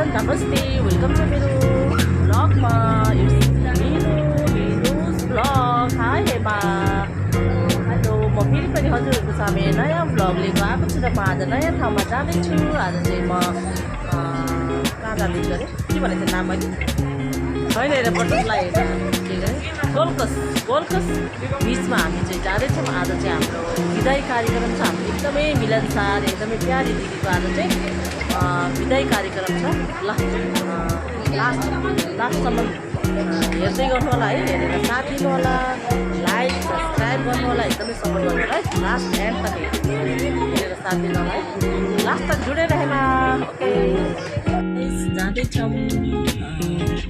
नमस्ते, welcome to मेरो ब्लगमा। हेर्नुस् ब्लग। High Hema, hello. म फेरि पनि हजुरहरूको सामु नयाँ ब्लग लिएको आएको छु र म आज नयाँ ठाउँमा जाँदैछु। आज चाहिँ म कहाँ जाँदैछु अरे के भनेको नाम मैले छैन हेर बटरफ्लाई के अरे गोल्कस बिचमा हामी चाहिँ जाँदैछौँ। आज चाहिँ हाम्रो विदाई कार्यक्रम छ। हाम्रो एकदमै मिलनसार एकदमै प्यारी दिदीको आज चाहिँ विदाई कार्यक्रम छ। ल लास्टसम्म हेर्दै गर्नु होला है, हेरेर साथ दिनु होला, लाइक सब्सक्राइब गर्नु होला, एकदमै सपोर्ट गर्नु होला है। लास्ट एन्ड तक हेरेर साथ दिनु होला है, लास्ट तक जोडेर हेर्नु। ओके, जाँदैछौँ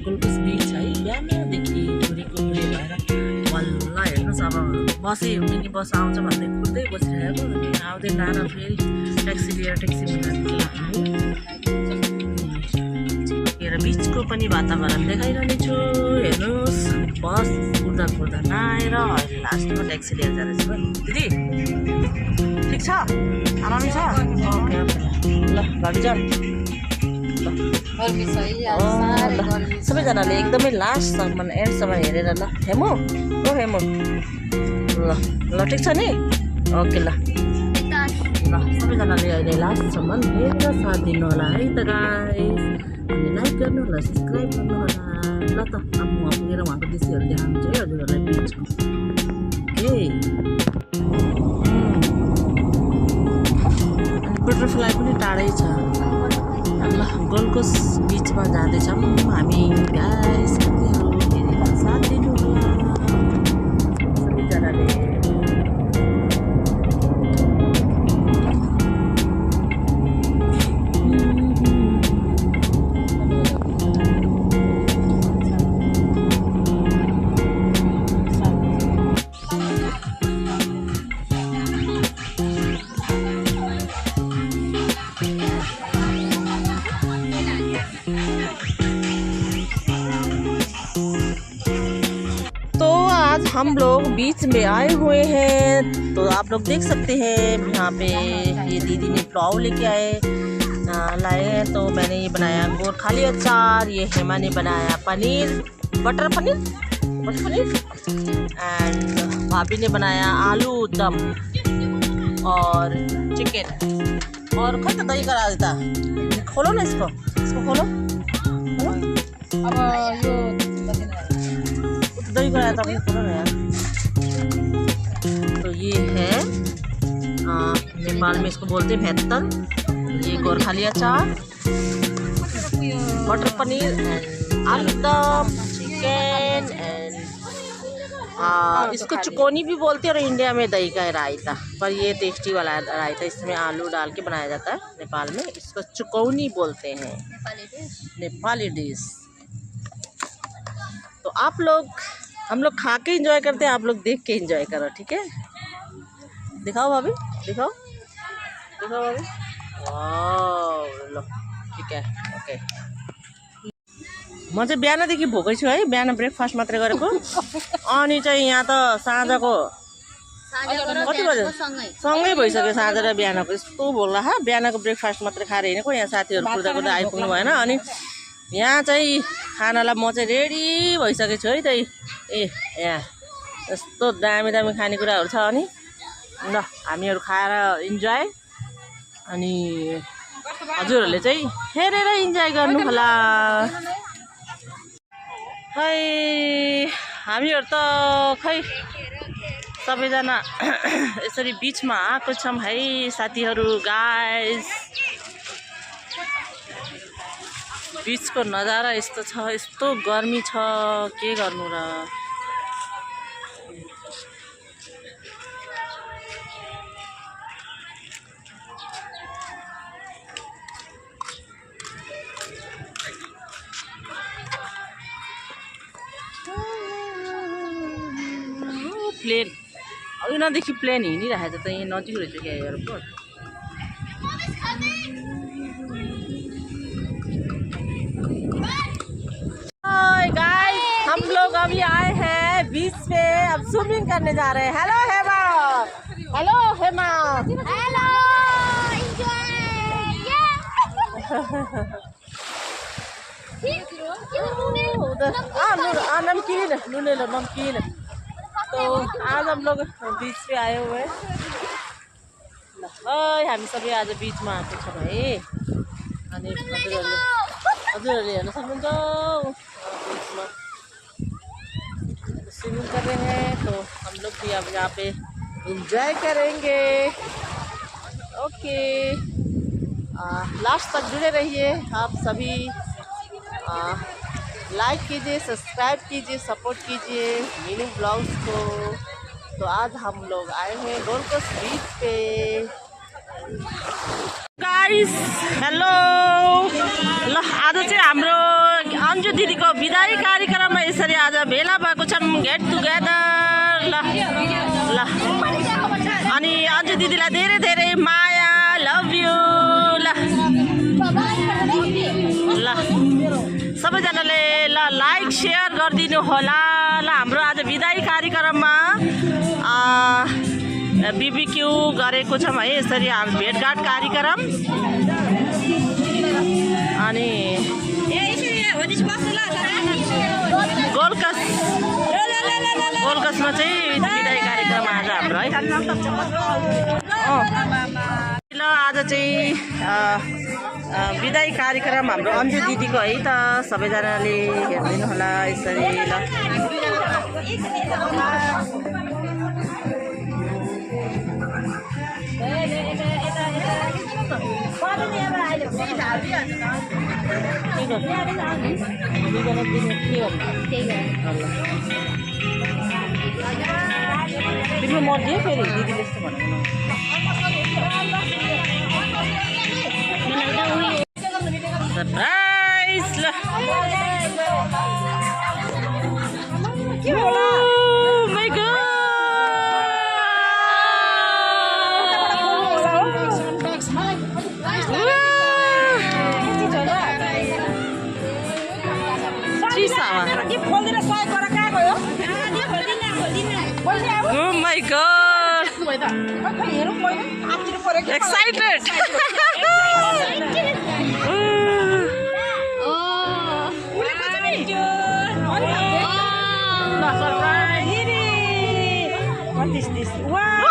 गोल्कस बिच है। बिहानदेखि घुरेको भएर बल्ल हेर्नुहोस्, अब बसै मिनी बस आउँछ भन्दै कुर्दै बसिरहेको, आउँदै लान फेरि ट्याक्सी लिएर ट्याक्सी मिलाएर बिचको पनि वातावरण देखाइरहने छु। हेर्नुहोस्, बस कुर्दा नआएर अहिले लास्टमा ट्याक्सी लिएर जाँदैछु। दिदी ठिक छ, आरामै छ? ओके ओके, ल भाबी जाउँ। सबैजनाले एकदमै लास्टसम्म एन्डसम्म हेरेर ल हेमो, ओ हेमो, ल ठिक छ नि? ओके ल सबैजनाले अहिले लास्टसम्म हेरेर साथ दिनु होला है त गाइस। अनि लाइक गर्नु होला, सब्सक्राइब गर्नु होला। ल त अब म पुगेर उहाँको दृश्यहरू देखाउँछु है हजुरहरूलाई बिचको। अनि बटरफ्लाई पनि टाढै छ। ल गोल्कस बिचमा जाँदैछौँ हामी गाइस। साथीहरू हेरेर साथ दिनु होला सबैजनाले। हम लोग बीच में आए हुए हैं, तो आप लोग देख सकते हैं यहाँ पे ये दीदी ने पुलाव लेके लाए हैं। तो मैंने ये बनाया गोरखाली अचार, ये हेमा ने बनाया बटर पनीर एंड भाभी ने बनाया आलू दम और चिकन। और खै तो दही करा देता, खोलो ना इसको खोलो। अब यो दही कराया था खोलो ना यार। तो ये है नेपाल में इसको बोलते हैं भेत्तल। ये गोरखाली अचार, बटर पनीर एंड आलू दम, चिकन एंड इसको चुकोनी भी बोलते हैं और इंडिया में दही का रायता। पर ये टेस्टी वाला रायता, इसमें आलू डाल के बनाया जाता है। नेपाल में इसको चुकोनी बोलते हैं, नेपाली डिश। तो आप लोग, हम लोग खा के एंजॉय करते हैं, आप लोग देख के एंजॉय करो, ठीक है? दिखाओ भाभी, दिखाओ भाभी। वाह, लो ठीक है, ओके। म चाहिँ बिहानदेखि भोकै छु है, बिहान ब्रेकफास्ट मात्रै गरेको। अनि चाहिँ यहाँ त साँझको कति बज्यो? सँगै भइसक्यो साँझ र बिहानको। यस्तो भोला बिहानको ब्रेकफास्ट मात्रै खाएर हिँडेको। यहाँ साथीहरू कुर्दा आइपुग्नु भएन। अनि यहाँ चाहिँ खानालाई म चाहिँ रेडी भइसकेको छु है। त्यही यहाँ यस्तो दामी खानेकुराहरू छ। अनि ल हामीहरू खाएर इन्जोय, अनि हजुरहरूले चाहिँ हेरेर इन्जोय गर्नु होला है। हामीहरू त खै सबैजना यसरी बिचमा आएको छौँ है साथीहरू गाइस। बिचको नजारा यस्तो छ, यस्तो गर्मी छ, के गर्नु र। प्लेन यहाँदेखि प्लेन हिँडिरहेको छ त, यहाँ नजिक रहेछ क्या एयरपोर्ट। गाइस हम लोग अभी आए हैं बीच पे, अब स्विमिंग करने जा रहे हैं। Hello Hema, hello Hema, hello enjoy. नमकीन नूने लो नमकीन। तो आज हम लोग बीच पे आए हुए हैं। हामी सबै आज बीचमा आएको छौँ है। अनि हजुरहरूले हेर्न सक्नुहुन्छ बीचमा स्विमिंग कर रहे हैं। तो हम लोग भी अब यहाँ पे एंजॉय करेंगे। ओके, लास्ट तक जुड़े रहिए आप सभी। लाइक कीजिए, सब्सक्राइब कीजिए, सपोर्ट कीजिए मीनिंग ब्लॉग्स को। तो आज हम लोग आए हैं गोल्ड कोस्ट बीच पे। गाइस हेलो, ल आज चाहिँ हाम्रो अन्जु दिदीको विदाई कार्यक्रममा यसरी आज भेला भएको छन्, गेट टुगेदर। ल ल अनि अन्जु दिदीलाई धेरै धेरै माया, लभ यू। ल ल सबैजनाले ल लाइक सेयर गरिदिनु होला। ल हाम्रो आज विदाई कार्यक्रममा बीबीक्यू गरेको छौँ है, यसरी हाम्रो भेटघाट कार्यक्रम। अनि गोल्डकोस्टमा चाहिँ विदाई कार्यक्रम आज हाम्रो है। ल आज चाहिँ विदाई कार्यक्रम हाम्रो अन्जु दिदीको है त। सबैजनाले हेरिदिनु होला यसरी। ल तिम्रो मर्जी फेरि दिदीले यस्तो भनेको सरप्राइज। ल Oh my god! Excited! What is this? Wow!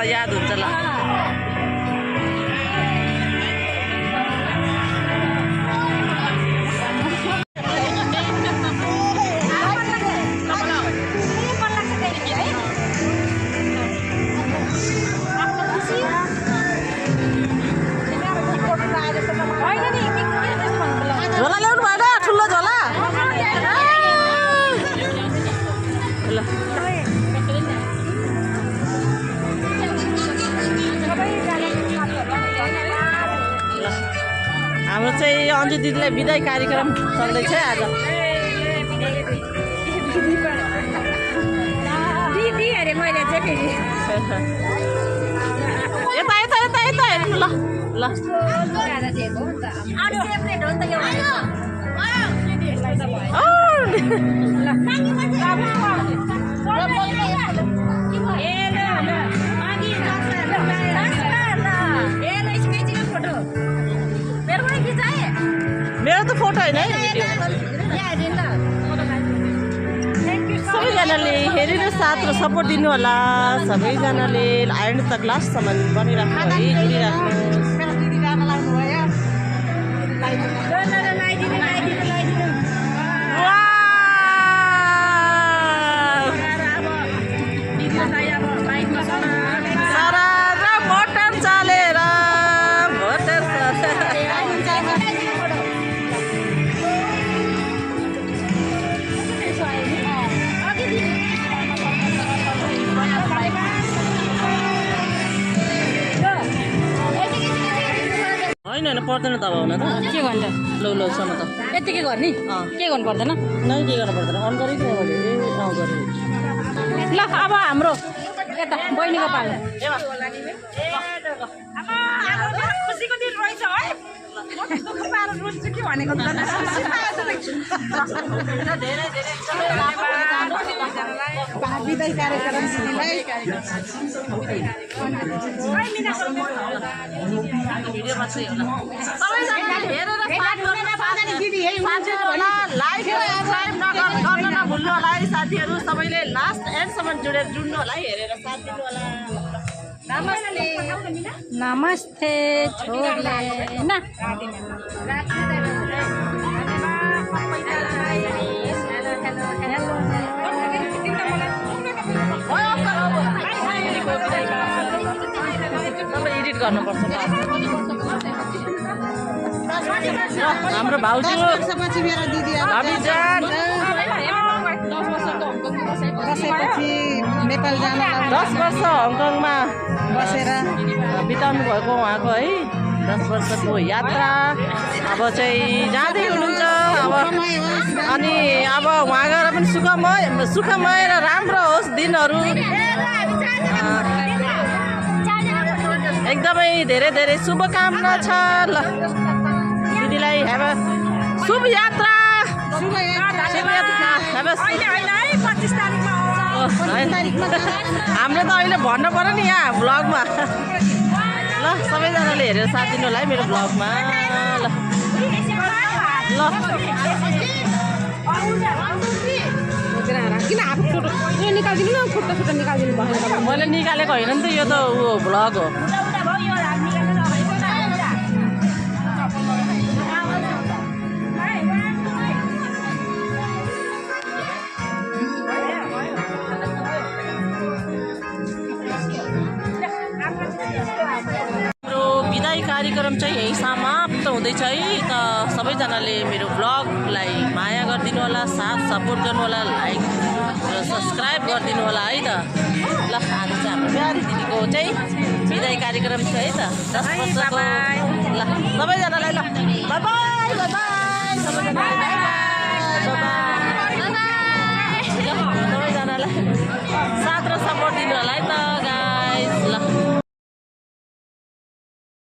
याद हुन्छ ल। झोला ल्याउनु भएन, ठुलो झोला। ल हाम्रो चाहिँ अन्जु दिदीलाई विदाई कार्यक्रम चल्दैछ आज। यता यता यता यता हेर्नु। ल ल मेरो त फोटो होइन है, सबैजनाले हेरेर साथ र सपोर्ट दिनु होला। सबैजनाले एन्ड तक लास्टसम्म बनिराख्नु है, जुडिराख्नु। होइन पर्दैन त अब हुन त के गर्नु ल ल सम त यतिकै गर्ने के गर्नु पर्दैन नै के गर्नु पर्दैन अन गरिदिनु मैले गरेँ ल अब हाम्रो यता बहिनीको पालो खुसीको दिन रहेछ है रुन्छु कि भनेको विदाई कार्यक्रम दिदीलाई साथीहरू सबैले लास्ट एन्डसम्म जुड्नु होला है हेरेर साथ दिनु होला नमस्ते नमस्ते छोडले ना एडिट गर्नुपर्छ हाम्रो भाउजू वर्षपछि मेरो दिदी बसेपछि नेपाल जान 10 वर्ष हङकङमा बसेर बिताउनु भएको उहाँको है 10 वर्षको यात्रा अब चाहिँ जाँदै हुनुहुन्छ अब अनि अब उहाँ गएर पनि सुखमय र राम्रो होस् दिनहरू एकदमै धेरै धेरै शुभकामना छ ल दिदीलाई हेब शुभ यात्रा हाम्रो त अहिले भन्नु पर्यो नि यहाँ भ्लगमा ल सबैजनाले हेरेर साथ दिनु होला है मेरो भ्लगमा ल ल किन हात छोटो यो निकालिदिनु न खुट्टा खुट्टा निकालिदिनु भयो मैले निकालेको होइन नि त यो त ऊ भ्लग हो कार्यक्रम चाहिँ यही समाप्त हुँदैछ है त सबैजनाले मेरो ब्लगलाई माया गरिदिनु होला साथ सपोर्ट गर्नु होला लाइक र सब्सक्राइब गरिदिनु होला है त ल आज चाहिँ हाम्रो प्यारी दिदीको चाहिँ विदाई कार्यक्रम थियो है त 10 वर्षको